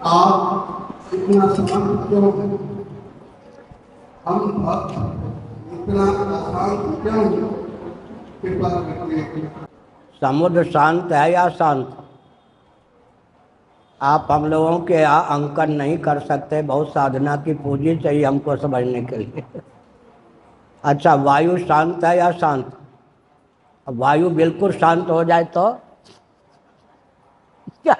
आप इतना शांत क्यों हैं? हम भक्त इतना अशांत क्यों हैं? कृपा करके। समुद्र शांत है या शांत? आप हम लोगों के यहाँ अंकन नहीं कर सकते, बहुत साधना की पूंजी चाहिए हमको समझने के लिए। अच्छा, वायु शांत है या शांत? अब वायु बिल्कुल शांत हो जाए तो क्या?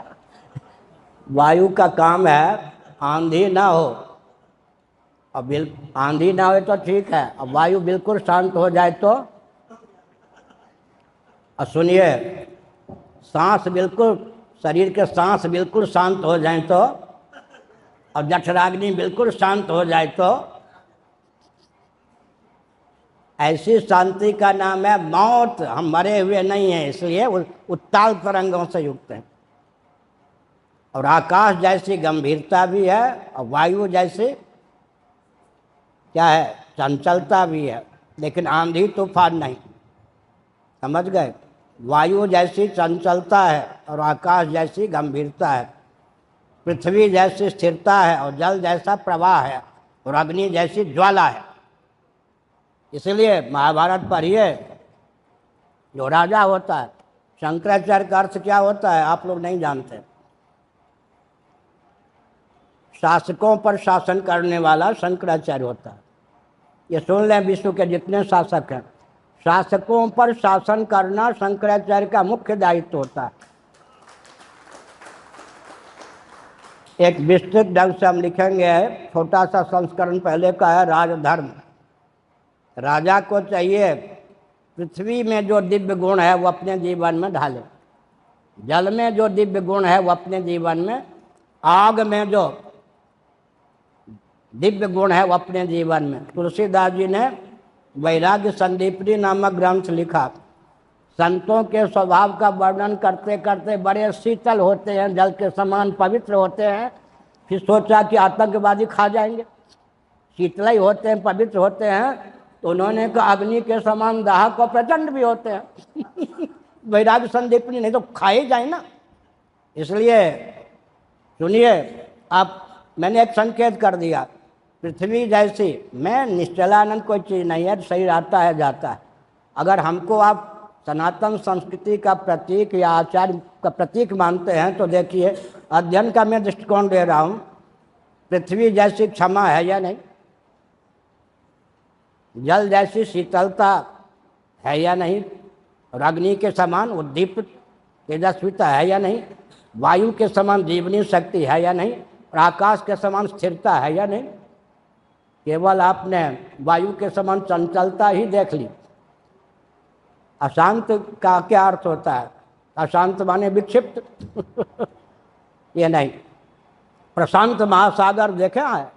वायु का काम है आंधी ना हो। अब आंधी ना हो तो ठीक है, अब वायु बिल्कुल शांत हो जाए तो? और सुनिए, सांस बिल्कुल, शरीर के सांस बिल्कुल शांत हो जाए तो, और जठराग्नि बिल्कुल शांत हो जाए तो, ऐसी शांति का नाम है मौत। हम मरे हुए नहीं हैं, इसलिए उत्ताल तरंगों से युक्त हैं। और आकाश जैसी गंभीरता भी है, और वायु जैसी क्या है, चंचलता भी है, लेकिन आंधी तूफान नहीं। समझ गए? वायु जैसी चंचलता है और आकाश जैसी गंभीरता है, पृथ्वी जैसी स्थिरता है और जल जैसा प्रवाह है और अग्नि जैसी ज्वाला है। इसलिए महाभारत पढ़िए, जो राजा होता है, शंकराचार्य का अर्थ क्या होता है आप लोग नहीं जानते। शासकों पर शासन करने वाला शंकराचार्य होता है। ये सुन लें, विश्व के जितने शासक हैं, शासकों पर शासन करना शंकराचार्य का मुख्य दायित्व होता है। एक विस्तृत ढंग से हम लिखेंगे, छोटा सा संस्करण पहले का है, राजधर्म। राजा को चाहिए पृथ्वी में जो दिव्य गुण है वो अपने जीवन में ढाले, जल में जो दिव्य गुण है वो अपने जीवन में, आग में जो दिव्य गुण है वो अपने जीवन में। तुलसीदास जी ने वैराग्य संदीपनी नामक ग्रंथ लिखा। संतों के स्वभाव का वर्णन करते करते बड़े शीतल होते हैं, जल के समान पवित्र होते हैं, फिर सोचा कि आतंकवादी खा जाएंगे। शीतल ही होते हैं, पवित्र होते हैं, तो उन्होंने कहा अग्नि के समान दाहक और प्रचंड भी होते हैं। वैराग्य संदीपनी, नहीं तो खाए जाए ना। इसलिए सुनिए, आप, मैंने एक संकेत कर दिया, पृथ्वी जैसी, मैं निश्चलानंद कोई चीज़ नहीं है, शरीर आता है जाता है। अगर हमको आप सनातन संस्कृति का प्रतीक या आचार्य का प्रतीक मानते हैं तो देखिए, अध्ययन का मैं दृष्टिकोण दे रहा हूँ। पृथ्वी जैसी क्षमा है या नहीं? जल जैसी शीतलता है या नहीं? और अग्नि के समान उद्दीप्त तेजस्विता है या नहीं? वायु के समान जीवनी शक्ति है या नहीं? और आकाश के समान स्थिरता है या नहीं? केवल आपने वायु के समान चंचलता ही देख ली। अशांत का क्या अर्थ होता है? अशांत माने विक्षिप्त। ये नहीं। प्रशांत महासागर देखा है?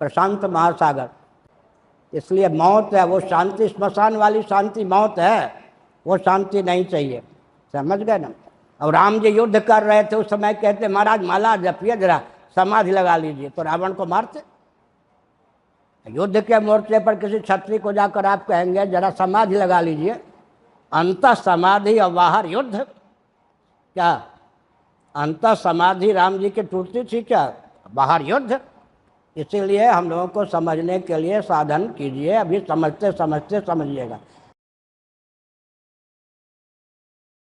प्रशांत महासागर, इसलिए मौत है वो शांति, स्मशान वाली शांति मौत है, वो शांति नहीं चाहिए। समझ गए ना? और राम जी युद्ध कर रहे थे उस समय, कहते महाराज माला जपिए, जरा समाधि लगा लीजिए, तो रावण को मारते। युद्ध के मोर्चे पर किसी क्षत्रिय को जाकर आप कहेंगे जरा समाधि लगा लीजिए, अंतः समाधि और बाहर युद्ध, क्या अंतः समाधि राम जी की टूटती थी क्या? बाहर युद्ध। इसीलिए हम लोगों को समझने के लिए साधन कीजिए, अभी समझते समझते समझिएगा।